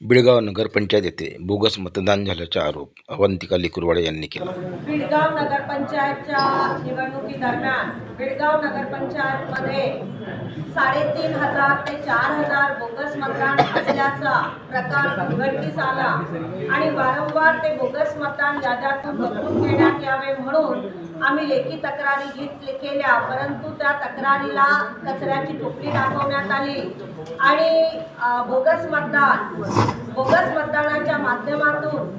बिळगाव नगरपंचायत येथे बोगस मतदान झाल्याचा आरोप अवंतिका लेकुरवाडे यांनी केला। बिळगाव नगरपंचायतच्या निवडणुकीदरम्यान बिळगाव नगरपंचायतमध्ये 3,500 ते 4,000 बोगस मतदान असल्याचा प्रकार उघडकीस आला आणि वारंवार ते बोगस मतदान याद्यातून बदलून घेण्यात यावे म्हणून आम्ही लेखी तक्रारी केल्या, परंतु त्या तक्रारीला कचऱ्याची टोपली दाखवण्यात आली आणि बोगस मतदानाच्या माध्यमातून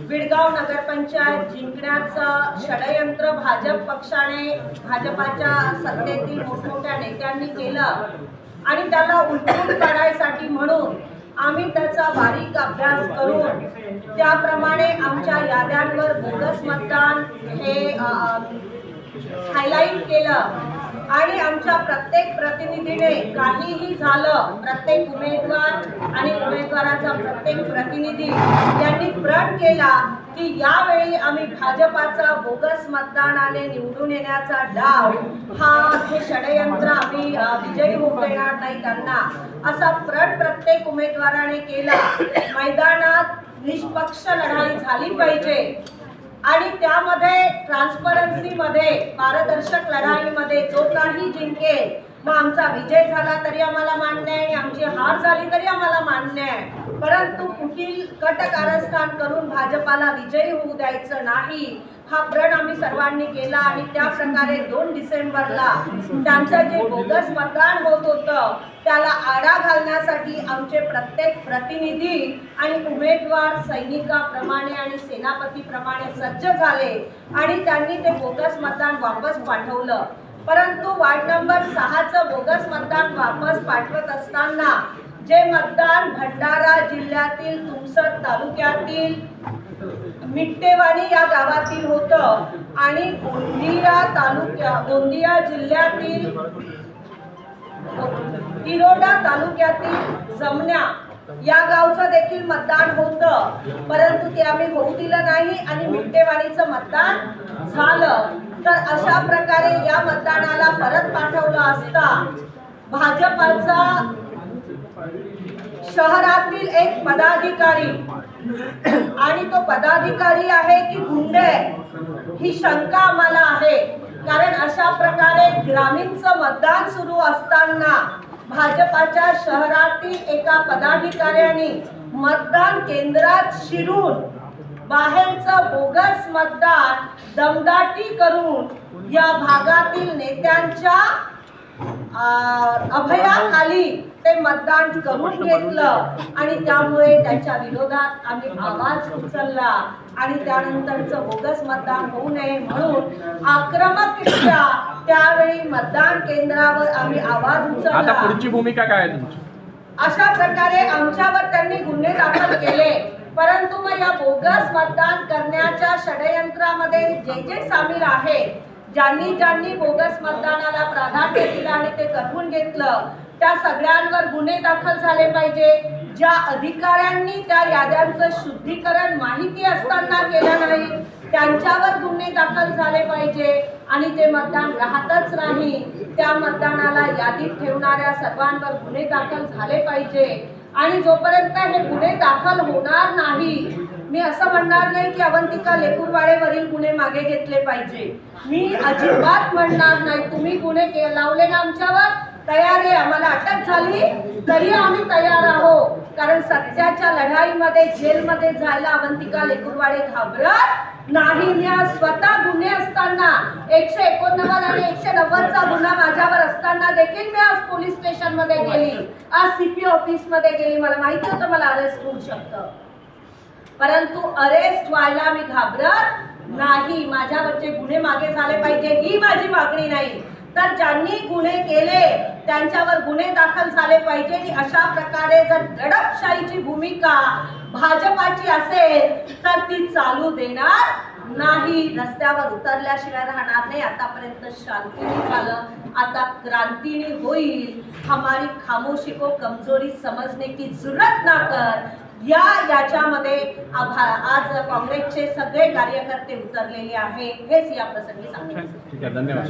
बिळगाव नगरपंचायत जिंकण्याचं षडयंत्र भाजपाच्या सत्तेतील मोठमोठ्या नेत्यांनी केलं आणि त्याला उलटून काढायसाठी म्हणून आम्ही त्याचा बारीक अभ्यास करून त्याप्रमाणे आमच्या याद्यांवर बोगस मतदान हे हायलाईट केलं आणि आमच्या प्रत्येक प्रतिनिधीने काहीही झालं, प्रत्येक उमेदवार आणि उमेदवाराचा प्रत्येक प्रतिनिधी यांनी प्रण केला की यावेळी आम्ही भाजपाचा बोगस मतदानाने निवडून येण्याचा डाव हे षडयंत्र आम्ही विजयी होऊ देणार नाही त्यांना, असा प्रण प्रत्येक उमेदवाराने केला। मैदानात निष्पक्ष लढाई झाली पाहिजे आणि त्यामध्ये ट्रान्सपरन्सीमध्ये पारदर्शक लढाईमध्ये जो काही जिंकेल, मग आमचा विजय झाला तरी आम्हाला मान्य आहे आणि आमची हार झाली तरी आम्हाला मान्य आहे, परंतु कुठील कट कारस्थान करून भाजपाला विजयी होऊ द्यायचं नाही, हा प्रण आम्ही सर्वांनी केला। आणि त्या प्रकारे 2 डिसेंबरला त्यांचं जे बोगस मतदान होत होतं त्याला आळा घालण्यासाठी आमचे प्रत्येक प्रतिनिधी आणि उमेदवार सैनिकाप्रमाणे आणि सेनापतीप्रमाणे सज्ज झाले आणि त्यांनी ते बोगस मतदान वापस पाठवलं। परंतु वार्ड नंबर 6चं बोगस मतदान वापस पाठवत असताना जे मतदान भंडारा जिल्ह्यातील तुमसर तालुक्यातील मिट्टेवाडी या गावातील होतं आणि गोंदिया जिल्ह्यातील तिरोडा तालुक्यातील जमण्या या गावचं देखील मतदान होतं, परंतु ते आम्ही होऊ दिलं नाही आणि मिट्टेवाडीचं मतदान झालं। तर अशा प्रकारे या मतदानाला परत पाठवलं असता भाजपाचा शहरातील एक पदाधिकारी आणि तो पदाधिकारी आहे की गुंडे, ही शंका आम्हाला आहे। कारण अशा प्रकारे ग्रामीणचं मतदान सुरू असताना भाजपाच्या शहरातील एका पदाधिकाऱ्याने मतदान केंद्रात शिरून बाहेरचं बोगस मतदान दमदाटी करून या भागातील नेत्यांच्या अभयाखाली ते मतदान करून घेतलं आणि त्यामुळे त्याच्या विरोधात आम्ही आवाज उचलला आणि त्यानंतरचं बोगस मतदान होऊ नये म्हणून आक्रमकरित्या त्यावेळी मतदान केंद्रावर आम्ही आवाज उचलला। आता पुढची भूमिका काय आहे तुमची? अशा प्रकारे आमच्यावर त्यांनी गुन्हे दाखल केले, परंतु मग या बोगस मतदान करण्याच्या षडयंत्रामध्ये जे सामील आहेत, ज्यांनी बोगस मतदानाला प्राधान्य दिलं आणि ते करवून घेतलं, त्या सगळ्यांवर गुन्हे दाखल झाले पाहिजे। ज्या अधिकाऱ्यांनी त्या याद्यांचं शुद्धीकरण माहिती असताना केलं नाही त्यांच्यावर गुन्हे दाखल झाले पाहिजे आणि ते मतदान राहतच नाही, त्या मतदानाला यादीत ठेवणाऱ्या सर्वांवर गुन्हे दाखल झाले पाहिजे। आणि जोपर्यंत हे गुन्हे दाखल होणार नाही, मी असं म्हणणार नाही की अवंतिका लेकुरवाडेवरील गुन्हे मागे घेतले पाहिजे, मी अजिबात म्हणणार नाही। तुम्ही गुन्हे लावले ना आमच्यावर, तयार आहे, आम्हाला अटक झाली तरी आम्ही तयार आहोत, कारण सत्याच्या लढाईमध्ये जेलमध्ये जायला अवंतिका लेकुरवाडे घाबरत नाही। मी आज स्वतः गुन्हे असताना 189 आणि 190चा गुन्हा माझ्यावर असताना देखील मी आज पोलीस स्टेशन मध्ये गेली, आज CP ऑफिस मध्ये गेली, मला माहिती होतं मला अरेस्ट होऊ शकतं, परंतु अरेस्ट व्हायला मी घाबरत नाही। माझ्यावरचे गुन्हे मागे झाले पाहिजे ही माझी मागणी नाही, तर ज्यांनी गुन्हे केले त्यांच्यावर गुन्हे दाखल झाले पाहिजे। आणि अशा प्रकारे जर दडपशाहीची भूमिका भाजपाची असेल तर ती चालू देणार नाही, रस्त्यावर उतरल्याशिवाय राहणार नाही। आतापर्यंत शांतीने झालं, आता क्रांतीने होईल। हमारी खामोशी को कमजोरी समजने की जरूरत ना कर, याच्यामध्ये आज काँग्रेसचे सगळे कार्यकर्ते उतरलेले आहे, हेच या प्रसंगी सांगतो। ठीक आहे, धन्यवाद।